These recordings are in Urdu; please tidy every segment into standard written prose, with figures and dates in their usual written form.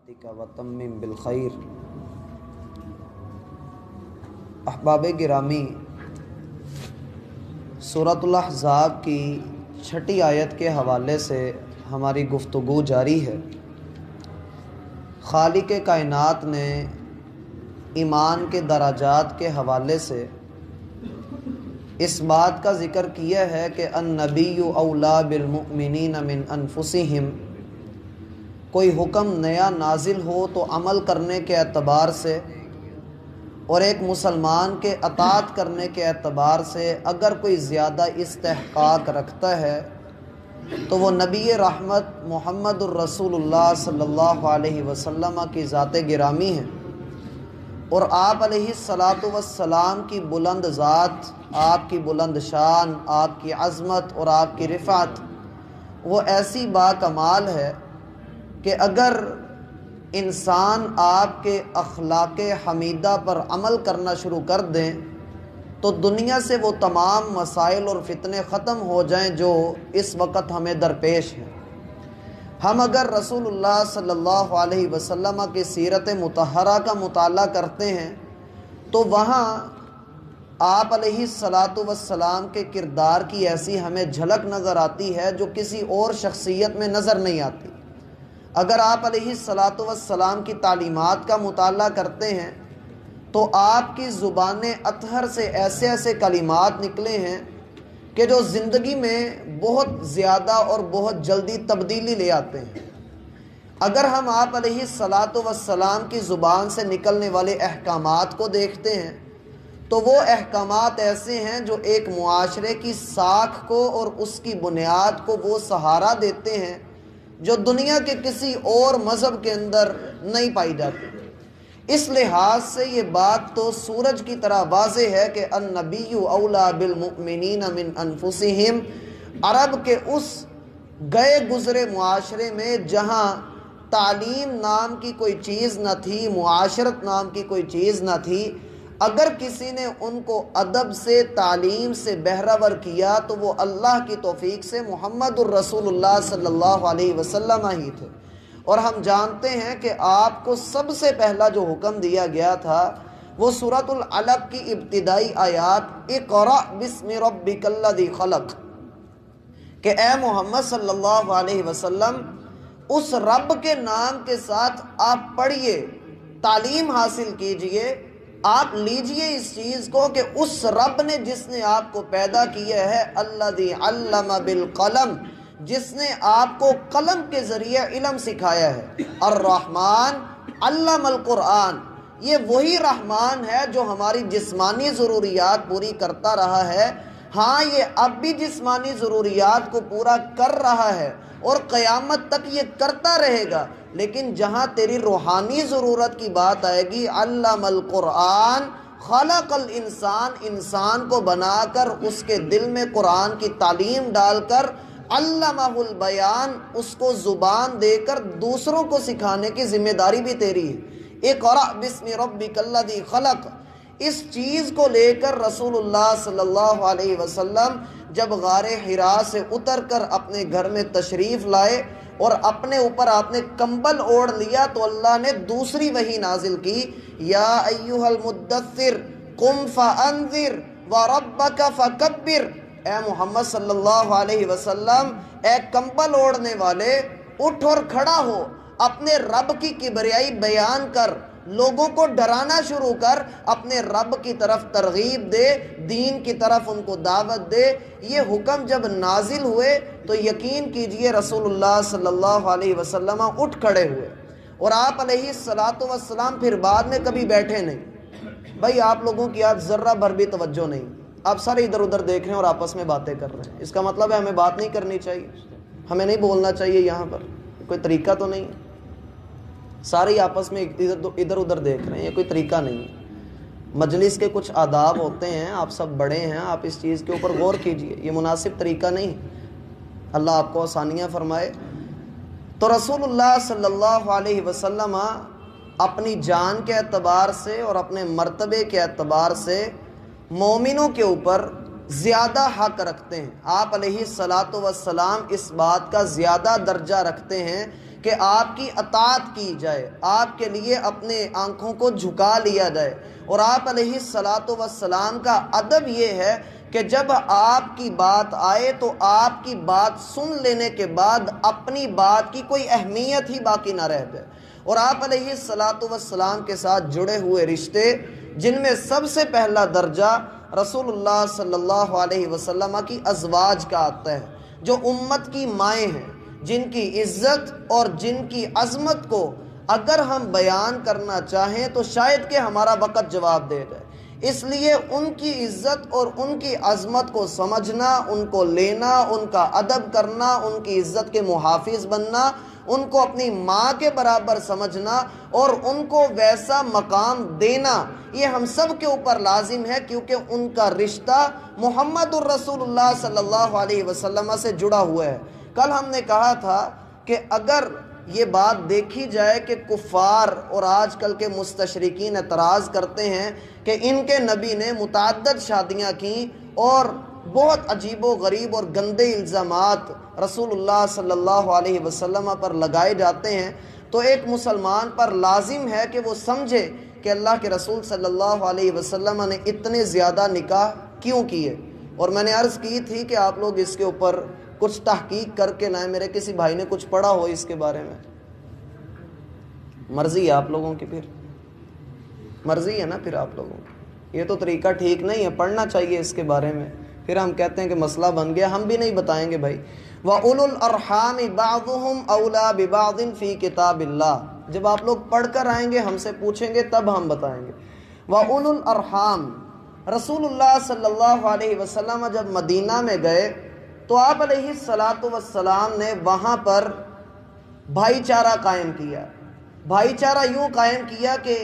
برحمتک وتمم بالخیر۔ احباب گرامی، سورۃ الاحزاب کی 6 آیت کے حوالے سے ہماری گفتگو جاری ہے۔ خالق کائنات نے ایمان کے درجات کے حوالے سے اس بات کا ذکر کیا ہے کہ النبی اولیٰ بالمؤمنین من انفسہم، کوئی حکم نیا نازل ہو تو عمل کرنے کے اعتبار سے اور ایک مسلمان کے اطاعت کرنے کے اعتبار سے اگر کوئی زیادہ استحقاق رکھتا ہے تو وہ نبی رحمت محمد الرسول اللہ صلی اللہ علیہ وسلم کی ذات گرامی ہے، اور آپ علیہ الصلاۃ والسلام کی بلند ذات، آپ کی بلند شان، آپ کی عظمت اور آپ کی رفعت وہ ایسی با کمال ہے کہ اگر انسان آپ کے اخلاق حمیدہ پر عمل کرنا شروع کر دیں تو دنیا سے وہ تمام مسائل اور فتنے ختم ہو جائیں جو اس وقت ہمیں درپیش ہیں۔ ہم اگر رسول اللہ صلی اللہ علیہ وسلم کی سیرت مطہرہ کا مطالعہ کرتے ہیں تو وہاں آپ علیہ الصلاۃ والسلام کے کردار کی ایسی ہمیں جھلک نظر آتی ہے جو کسی اور شخصیت میں نظر نہیں آتی۔ اگر آپ علیہ الصلاۃ والسلام کی تعلیمات کا مطالعہ کرتے ہیں تو آپ کی زبان اطہر سے ایسے ایسے کلمات نکلے ہیں کہ جو زندگی میں بہت زیادہ اور بہت جلدی تبدیلی لے آتے ہیں۔ اگر ہم آپ علیہ الصلاۃ والسلام کی زبان سے نکلنے والے احکامات کو دیکھتے ہیں تو وہ احکامات ایسے ہیں جو ایک معاشرے کی ساکھ کو اور اس کی بنیاد کو وہ سہارا دیتے ہیں جو دنیا کے کسی اور مذہب کے اندر نہیں پائی جاتی۔ اس لحاظ سے یہ بات تو سورج کی طرح واضح ہے کہ النبی اولیٰ بالمؤمنین من انفسہم، عرب کے اس گئے گزرے معاشرے میں جہاں تعلیم نام کی کوئی چیز نہ تھی، معاشرت نام کی کوئی چیز نہ تھی، اگر کسی نے ان کو ادب سے، تعلیم سے بہرور کیا تو وہ اللہ کی توفیق سے محمد الرسول اللہ صلی اللہ علیہ وسلم ہی تھے۔ اور ہم جانتے ہیں کہ آپ کو سب سے پہلا جو حکم دیا گیا تھا وہ سورۃ العلق کی ابتدائی آیات اقرأ بسم ربک الذی خلق، کہ اے محمد صلی اللہ علیہ وسلم اس رب کے نام کے ساتھ آپ پڑھیے، تعلیم حاصل کیجئے، آپ لیجئے اس چیز کو کہ اس رب نے جس نے آپ کو پیدا کیا ہے، الذی علم بالقلم، جس نے آپ کو قلم کے ذریعے علم سکھایا ہے، الرحمن علم القرآن، یہ وہی رحمان ہے جو ہماری جسمانی ضروریات پوری کرتا رہا ہے۔ ہاں یہ اب بھی جسمانی ضروریات کو پورا کر رہا ہے اور قیامت تک یہ کرتا رہے گا، لیکن جہاں تیری روحانی ضرورت کی بات آئے گی، علم القرآن خلق الانسان، انسان کو بنا کر اس کے دل میں قرآن کی تعلیم ڈال کر علمہ البیان، اس کو زبان دے کر دوسروں کو سکھانے کی ذمہ داری بھی تیری ہے۔ اقرأ بسم ربک الذی خلق، اس چیز کو لے کر رسول اللہ صلی اللہ علیہ وسلم جب غار حراء سے اتر کر اپنے گھر میں تشریف لائے اور اپنے اوپر آپ نے کمبل اوڑھ لیا تو اللہ نے دوسری وحی نازل کی، یا ایھا المدثر قم فانذر وربک فکبر، اے محمد صلی اللہ علیہ وسلم، اے کمبل اوڑھنے والے، اٹھ اور کھڑا ہو، اپنے رب کی کبریائی بیان کر، لوگوں کو ڈرانا شروع کر، اپنے رب کی طرف ترغیب دے، دین کی طرف ان کو دعوت دے۔ یہ حکم جب نازل ہوئے تو یقین کیجئے رسول اللہ صلی اللہ علیہ وسلم اٹھ کھڑے ہوئے، اور آپ علیہ الصلاۃ والسلام پھر بعد میں کبھی بیٹھے نہیں۔ بھائی آپ لوگوں کی آج ذرہ بھر بھی توجہ نہیں، آپ سارے ادھر ادھر دیکھ رہے ہیں اور آپس میں باتیں کر رہے ہیں، اس کا مطلب ہے ہمیں بات نہیں کرنی چاہیے، ہمیں نہیں بولنا چاہیے، یہاں پر کوئی طریقہ تو نہیں ہے؟ سارے آپس میں ادھر ادھر دیکھ رہے ہیں، یہ کوئی طریقہ نہیں ہے۔ مجلس کے کچھ آداب ہوتے ہیں، آپ سب بڑے ہیں، آپ اس چیز کے اوپر غور کیجئے، یہ مناسب طریقہ نہیں۔ اللہ آپ کو آسانیاں فرمائے۔ تو رسول اللہ صلی اللہ علیہ وسلم اپنی جان کے اعتبار سے اور اپنے مرتبے کے اعتبار سے مومنوں کے اوپر زیادہ حق رکھتے ہیں۔ آپ علیہ الصلاۃ والسلام اس بات کا زیادہ درجہ رکھتے ہیں کہ آپ کی اطاعت کی جائے، آپ کے لیے اپنے آنکھوں کو جھکا لیا جائے۔ اور آپ علیہ الصلاۃ والسلام کا ادب یہ ہے کہ جب آپ کی بات آئے تو آپ کی بات سن لینے کے بعد اپنی بات کی کوئی اہمیت ہی باقی نہ رہ جائے۔ اور آپ علیہ الصلاۃ والسلام کے ساتھ جڑے ہوئے رشتے، جن میں سب سے پہلا درجہ رسول اللہ صلی اللہ علیہ وسلم کی ازواج کا آتا ہے، جو امت کی مائیں ہیں، جن کی عزت اور جن کی عظمت کو اگر ہم بیان کرنا چاہیں تو شاید کہ ہمارا وقت جواب دے جائے۔ اس لیے ان کی عزت اور ان کی عظمت کو سمجھنا، ان کو لینا، ان کا ادب کرنا، ان کی عزت کے محافظ بننا، ان کو اپنی ماں کے برابر سمجھنا اور ان کو ویسا مقام دینا، یہ ہم سب کے اوپر لازم ہے، کیونکہ ان کا رشتہ محمد الرسول اللہ صلی اللہ علیہ وسلم سے جڑا ہوا ہے۔ کل ہم نے کہا تھا کہ اگر یہ بات دیکھی جائے کہ کفار اور آج کل کے مستشرقین اعتراض کرتے ہیں کہ ان کے نبی نے متعدد شادیاں کیں اور بہت عجیب و غریب اور گندے الزامات رسول اللہ صلی اللہ علیہ وسلم پر لگائے جاتے ہیں، تو ایک مسلمان پر لازم ہے کہ وہ سمجھے کہ اللہ کے رسول صلی اللہ علیہ وسلم نے اتنے زیادہ نکاح کیوں کیے۔ اور میں نے عرض کی تھی کہ آپ لوگ اس کے اوپر کچھ تحقیق کر کے لائیں، میرے کسی بھائی نے کچھ پڑھا ہو اس کے بارے میں، مرضی ہے آپ لوگوں کی، پھر مرضی ہے نا پھر آپ لوگوں کی، یہ تو طریقہ ٹھیک نہیں ہے، پڑھنا چاہیے اس کے بارے میں، پھر ہم کہتے ہیں کہ مسئلہ بن گیا، ہم بھی نہیں بتائیں گے بھائی۔ وَأُولُو الْأَرْحَامِ بَعْضُهُمْ أَوْلَى بِبَعْضٍ فِي كِتَابِ اللَّهِ، جب آپ لوگ پڑھ کر آئیں گے، ہم سے پوچھیں گے، تب ہم بتائیں گے۔ وَأُولُو الْأَرْحَامِ، رسول اللہ صلی اللہ علیہ وسلم جب مدینہ میں گئے تو آپ علیہ الصلاۃ والسلام نے وہاں پر بھائی چارہ قائم کیا۔ بھائی چارہ یوں قائم کیا کہ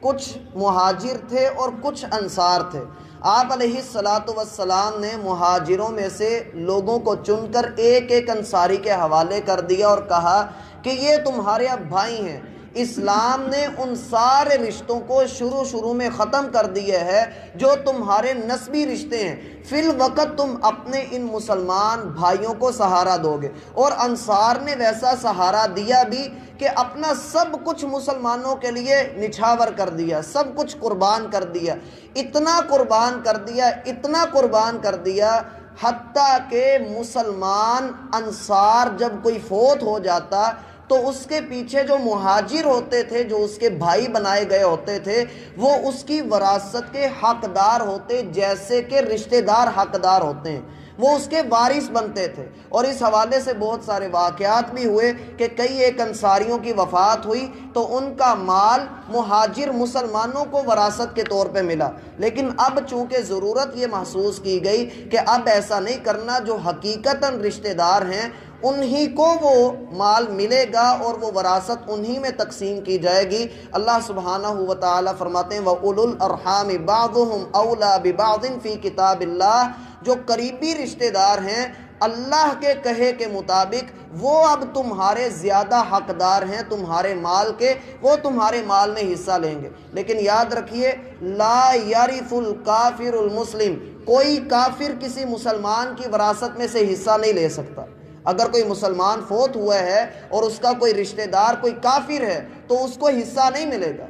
کچھ مہاجر تھے اور کچھ انصار تھے۔ آپ علیہ الصلاۃ والسلام نے مہاجروں میں سے لوگوں کو چن کر ایک ایک انصاری کے حوالے کر دیا اور کہا کہ یہ تمہارے اب بھائی ہیں۔ اسلام نے ان سارے رشتوں کو شروع میں ختم کر دیا ہے جو تمہارے نسبی رشتے ہیں، فی الوقت تم اپنے ان مسلمان بھائیوں کو سہارا دو گے۔ اور انصار نے ویسا سہارا دیا بھی کہ اپنا سب کچھ مسلمانوں کے لیے نچھاور کر دیا، سب کچھ قربان کر دیا، اتنا قربان کر دیا، اتنا قربان کر دیا، حتیٰ کہ مسلمان انصار جب کوئی فوت ہو جاتا تو اس کے پیچھے جو مہاجر ہوتے تھے، جو اس کے بھائی بنائے گئے ہوتے تھے، وہ اس کی وراثت کے حقدار ہوتے جیسے کہ رشتہ دار حقدار ہوتے ہیں، وہ اس کے وارث بنتے تھے۔ اور اس حوالے سے بہت سارے واقعات بھی ہوئے کہ کئی ایک انصاریوں کی وفات ہوئی تو ان کا مال مہاجر مسلمانوں کو وراثت کے طور پہ ملا، لیکن اب چونکہ ضرورت یہ محسوس کی گئی کہ اب ایسا نہیں کرنا، جو حقیقتاً رشتہ دار ہیں انہی کو وہ مال ملے گا اور وہ وراثت انہی میں تقسیم کی جائے گی۔ اللہ سبحانہ و تعالیٰ فرماتے ہیں وَأُولُو الْأَرْحَامِ بَعْضُهُمْ أَوْلَى بِبَعْضٍ فِي كِتَابِ اللَّهِ، جو قریبی رشتہ دار ہیں اللہ کے کہے کے مطابق وہ اب تمہارے زیادہ حقدار ہیں تمہارے مال کے، وہ تمہارے مال میں حصہ لیں گے۔ لیکن یاد رکھیے لا یرث الکافر المسلم، کوئی کافر کسی مسلمان کی وراثت میں سے حصہ نہیں لے سکتا۔ اگر کوئی مسلمان فوت ہوا ہے اور اس کا کوئی رشتہ دار کوئی کافر ہے تو اس کو حصہ نہیں ملے گا،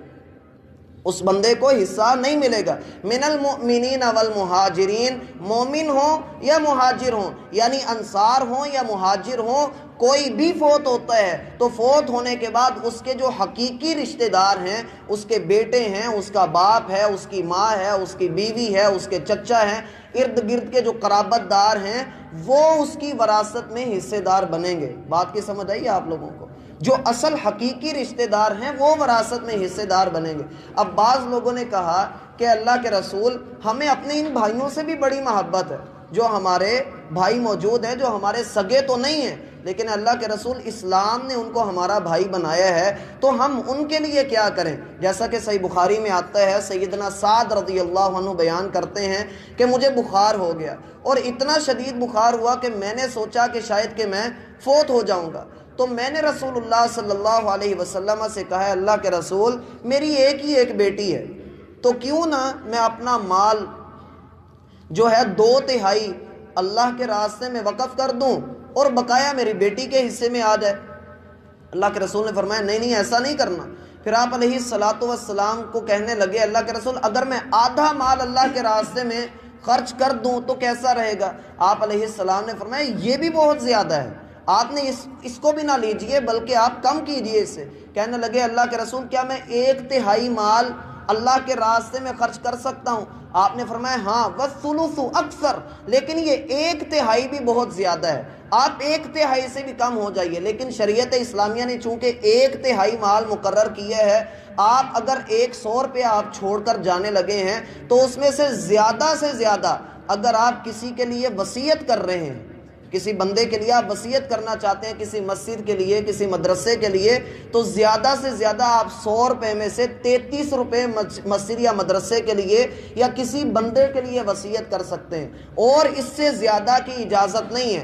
اس بندے کو حصہ نہیں ملے گا۔ من المؤمنین والمہاجرین، مومن ہوں یا مہاجر ہوں، یعنی انصار ہوں یا مہاجر ہوں، کوئی بھی فوت ہوتا ہے تو فوت ہونے کے بعد اس کے جو حقیقی رشتہ دار ہیں، اس کے بیٹے ہیں، اس کا باپ ہے، اس کی ماں ہے، اس کی بیوی ہے، اس کے چچا ہیں، ارد گرد کے جو قرابت دار ہیں، وہ اس کی وراثت میں حصے دار بنیں گے۔ بات کی سمجھ آئی آپ لوگوں کو؟ جو اصل حقیقی رشتہ دار ہیں وہ وراثت میں حصے دار بنیں گے۔ اب بعض لوگوں نے کہا کہ اللہ کے رسول ہمیں اپنے ان بھائیوں سے بھی بڑی محبت ہے، جو ہمارے بھائی موجود ہیں، جو ہمارے سگے تو نہیں ہیں، لیکن اللہ کے رسول اسلام نے ان کو ہمارا بھائی بنایا ہے، تو ہم ان کے لیے کیا کریں؟ جیسا کہ صحیح بخاری میں آتا ہے، سیدنا سعد رضی اللہ عنہ بیان کرتے ہیں کہ مجھے بخار ہو گیا اور اتنا شدید بخار ہوا کہ میں نے سوچا کہ شاید کہ میں فوت ہو جاؤں گا، تو میں نے رسول اللہ صلی اللہ علیہ وسلم سے کہا ہے اللہ کے رسول میری ایک ہی ایک بیٹی ہے، تو کیوں نہ میں اپنا مال جو ہے 2/3 اللہ کے راستے میں وقف کر دوں اور بقایا میری بیٹی کے حصے میں آ جائے۔ اللہ کے رسول نے فرمایا نہیں نہیں ایسا نہیں کرنا۔ پھر آپ علیہ الصلاۃ والسلام کو کہنے لگے اللہ کے رسول اگر میں آدھا مال اللہ کے راستے میں خرچ کر دوں تو کیسا رہے گا؟ آپ علیہ السلام نے فرمایا یہ بھی بہت زیادہ ہے، آپ نے اس کو بھی نہ لیجئے بلکہ آپ کم کیجئے اسے۔ کہنے لگے اللہ کے رسول کیا میں 1/3 مال اللہ کے راستے میں خرچ کر سکتا ہوں؟ آپ نے فرمایا ہاں، والثلث اکثر، لیکن یہ 1/3 بھی بہت زیادہ ہے، آپ 1/3 سے بھی کم ہو جائیے۔ لیکن شریعت اسلامیہ نے چونکہ 1/3 مال مقرر کیا ہے، آپ اگر 100 روپیہ آپ چھوڑ کر جانے لگے ہیں تو اس میں سے زیادہ اگر آپ کسی کے لیے وصیت کر رہے ہیں، کسی بندے کے لیے آپ وصیت کرنا چاہتے ہیں، کسی مسجد کے لیے، کسی مدرسے کے لیے، تو زیادہ سے زیادہ آپ 100 روپے میں سے 33 روپے مسجد یا مدرسے کے لیے یا کسی بندے کے لیے وصیت کر سکتے ہیں، اور اس سے زیادہ کی اجازت نہیں ہے۔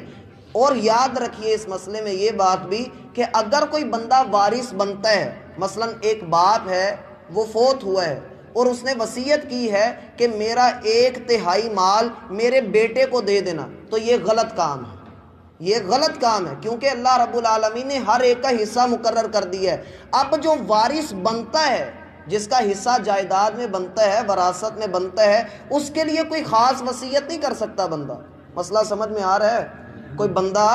اور یاد رکھیے اس مسئلے میں یہ بات بھی کہ اگر کوئی بندہ وارث بنتا ہے، مثلا ایک باپ ہے وہ فوت ہوا ہے اور اس نے وصیت کی ہے کہ میرا 1/3 مال میرے بیٹے کو دے دینا، تو یہ غلط کام ہے، یہ غلط کام ہے، کیونکہ اللہ رب العالمین نے ہر ایک کا حصہ مقرر کر دیا ہے۔ اب جو وارث بنتا ہے، جس کا حصہ جائیداد میں بنتا ہے، وراثت میں بنتا ہے، اس کے لیے کوئی خاص وصیت نہیں کر سکتا بندہ۔ مسئلہ سمجھ میں آ رہا ہے؟ کوئی بندہ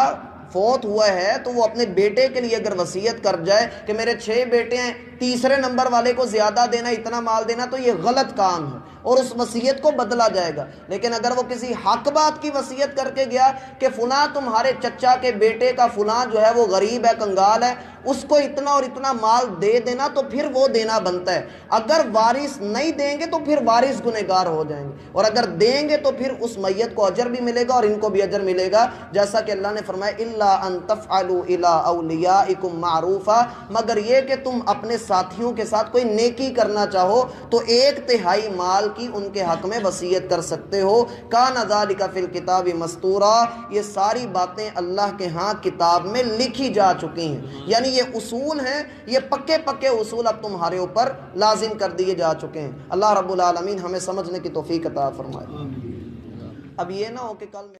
فوت ہوا ہے تو وہ اپنے بیٹے کے لیے اگر وصیت کر جائے کہ میرے 6 بیٹے ہیں، تیسرے نمبر والے کو زیادہ دینا، اتنا مال دینا، تو یہ غلط کام ہے اور اس وصیت کو بدلا جائے گا۔ لیکن اگر وہ کسی حق بات کی وصیت کر کے گیا کہ فلاں تمہارے چچا کے بیٹے کا فلاں جو ہے وہ غریب ہے، کنگال ہے، اس کو اتنا اور اتنا مال دے دینا، تو پھر وہ دینا بنتا ہے۔ اگر وارث نہیں دیں گے تو پھر وارث گنہگار ہو جائیں گے، اور اگر دیں گے تو پھر اس میت کو اجر بھی ملے گا اور ان کو بھی اجر ملے گا، جیسا کہ اللہ نے فرمایا الا ان تفعلوا الى اولیاءکم معروفا، مگر یہ کہ تم اپنے ساتھیوں کے ساتھ کوئی نیکی کرنا چاہو تو 1/3 مال کی ان کے حق میں وصیت کر سکتے ہو۔ کان ذالک فی الکتاب مستورا، یہ ساری باتیں اللہ کے ہاں کتاب میں لکھی جا چکی ہیں، یعنی یہ اصول ہیں، یہ پکے اصول اب تمہارے اوپر لازم کر دیے جا چکے ہیں۔ اللہ رب العالمین ہمیں سمجھنے کی توفیق عطا فرمائے۔ اب یہ نہ ہو کہ کل